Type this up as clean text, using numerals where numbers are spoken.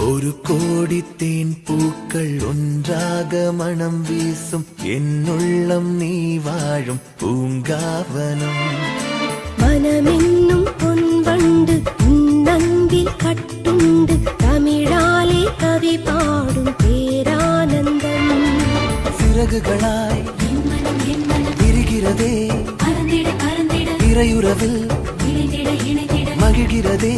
ஒரு கோடி தேன் பூக்கள் ஒன்றாக மனம் வீசும் என்னுள்ளம் நீ வாழும் பூங்காவனம். மனமென்னும் பொன்வண்டு நங்கில் கட்டுண்டு தமிழாலே கவி பாடும் பேரானந்தம். சிறகுகளாய் விரிகிறதே இறையுறவில் மகிழ்கிறதே